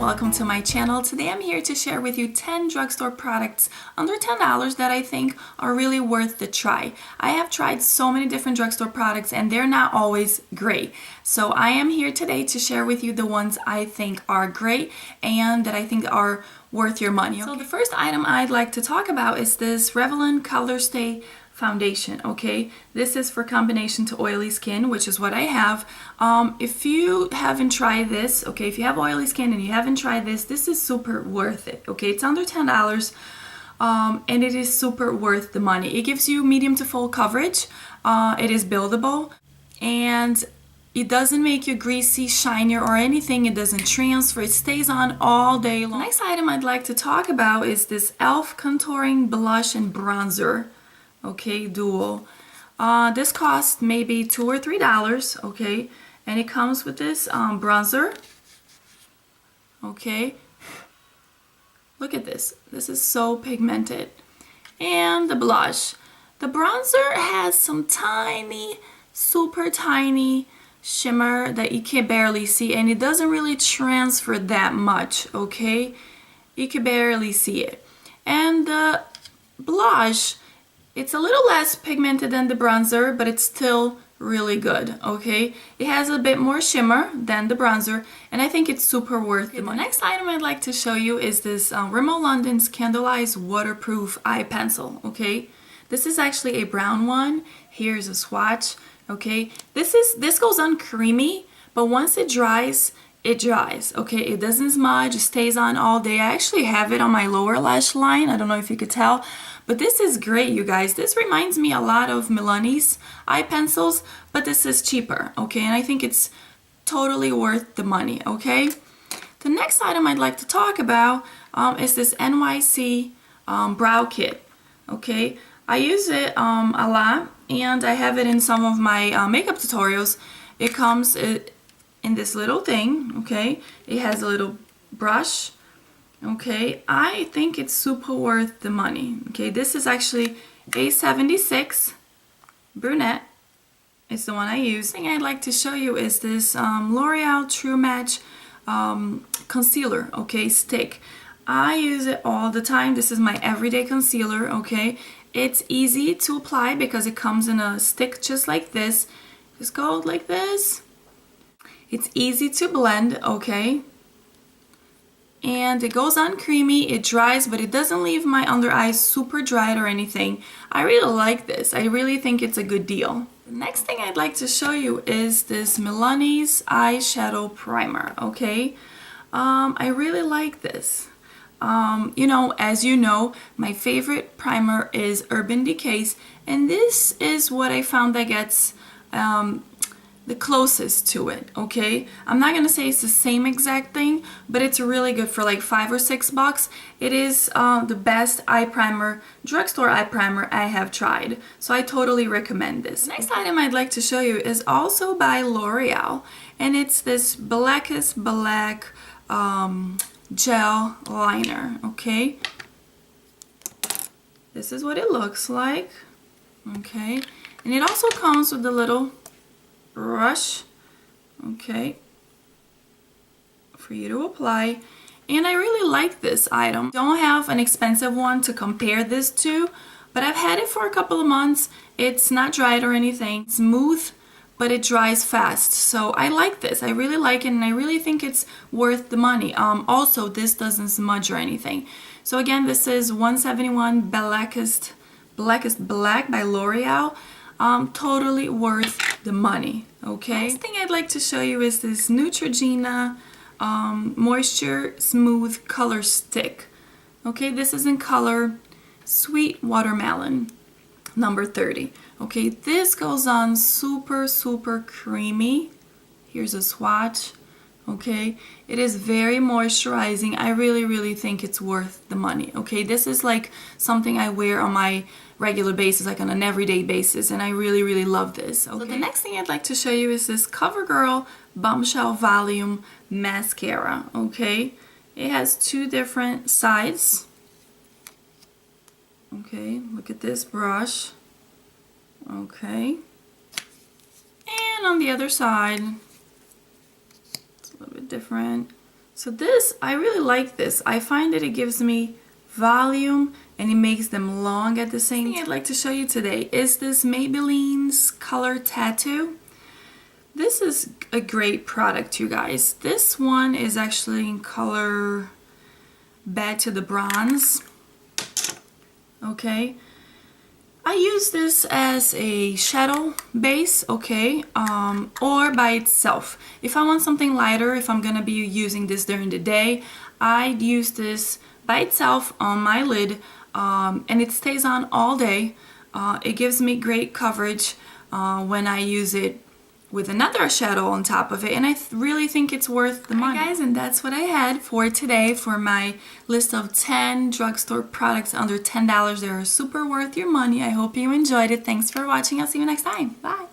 welcome to my channel. Today I'm here to share with you 10 drugstore products under $10 that I think are really worth the try. I have tried so many different drugstore products and they're not always great. So I am here today to share with you the ones I think are great and that I think are worth your money. So the first item I'd like to talk about is this Revlon Color Stay Foundation. Okay, this is for combination to oily skin, which is what I have. If you haven't tried this, okay, if you have oily skin and you haven't tried this, this is super worth it. Okay, it's under $10 and it is super worth the money. It gives you medium to full coverage. It is buildable and it doesn't make you greasy, shinier or anything. It doesn't transfer. It stays on all day long. The next item I'd like to talk about is this e.l.f. Contouring Blush and Bronzer. Okay, dual. This costs maybe $2 or $3, okay, and it comes with this bronzer. Okay, look at this. This is so pigmented. And the blush. The bronzer has some tiny, super tiny shimmer that you can barely see, and it doesn't really transfer that much. Okay, you can barely see it. And the blush, it's a little less pigmented than the bronzer, but it's still really good, okay? It has a bit more shimmer than the bronzer, and I think it's super worth the money. The next item I'd like to show you is this Rimmel London's Candlelight Waterproof Eye Pencil, okay? This is actually a brown one. Here's a swatch, okay? This goes on creamy, but once it dries, okay? It doesn't smudge, it stays on all day. I actually have it on my lower lash line. I don't know if you could tell, but this is great, you guys. This reminds me a lot of Milani's eye pencils, but this is cheaper, okay? And I think it's totally worth the money, okay? The next item I'd like to talk about is this NYC Brow Kit, okay? I use it a lot, and I have it in some of my makeup tutorials. It comes in this little thing, okay? It has a little brush. Okay, I think it's super worth the money. Okay, this is actually A76 Brunette. It's the one I use. The thing I'd like to show you is this L'Oreal True Match concealer, okay, stick. I use it all the time. This is my everyday concealer, okay. It's easy to apply because it comes in a stick just like this. Just go like this. It's easy to blend, okay. And it goes on creamy, it dries, but it doesn't leave my under eyes super dried or anything. I really like this. I really think it's a good deal. The next thing I'd like to show you is this Milani's eyeshadow primer, okay? I really like this. You know, as you know, my favorite primer is Urban Decay's, and this is what I found that gets the closest to it, okay? I'm not gonna say it's the same exact thing, but it's really good for like $5 or $6. It is the best eye primer, drugstore eye primer I have tried, so I totally recommend this. Next item I'd like to show you is also by L'Oreal, and it's this Blackest Black gel liner, okay? This is what it looks like, okay? And it also comes with a little brush, okay, for you to apply. And I really like this item. Don't have an expensive one to compare this to, but I've had it for a couple of months. It's not dried or anything. It's smooth, but it dries fast. So I like this. I really like it, and I really think it's worth the money. Also, this doesn't smudge or anything. So again, this is 171 Blackest Black by L'Oreal. Totally worth the money, okay? Next thing I'd like to show you is this Neutrogena Moisture Smooth Color Stick. Okay, this is in color Sweet Watermelon, number 30. Okay, this goes on super, super creamy. Here's a swatch. Okay, it is very moisturizing. I really, really think it's worth the money. Okay, this is like something I wear on my regular basis, like on an everyday basis, and I really, really love this. Okay, so the next thing I'd like to show you is this CoverGirl Bombshell Volume Mascara. Okay, it has two different sides. Okay, look at this brush. Okay, and on the other side, it's a little bit different. So this, I really like this. I find that it gives me volume and it makes them long at the same time. The thing I'd like to show you today is this Maybelline's Color Tattoo. This is a great product, you guys. This one is actually in color Bad to the Bronze. Okay. I use this as a shadow base, okay, or by itself. If I want something lighter, if I'm gonna be using this during the day, I'd use this by itself on my lid, and it stays on all day. It gives me great coverage when I use it with another shadow on top of it, and I really think it's worth the money. Guys, and that's what I had for today for my list of 10 drugstore products under $10. They are super worth your money. I hope you enjoyed it. Thanks for watching. I'll see you next time. Bye.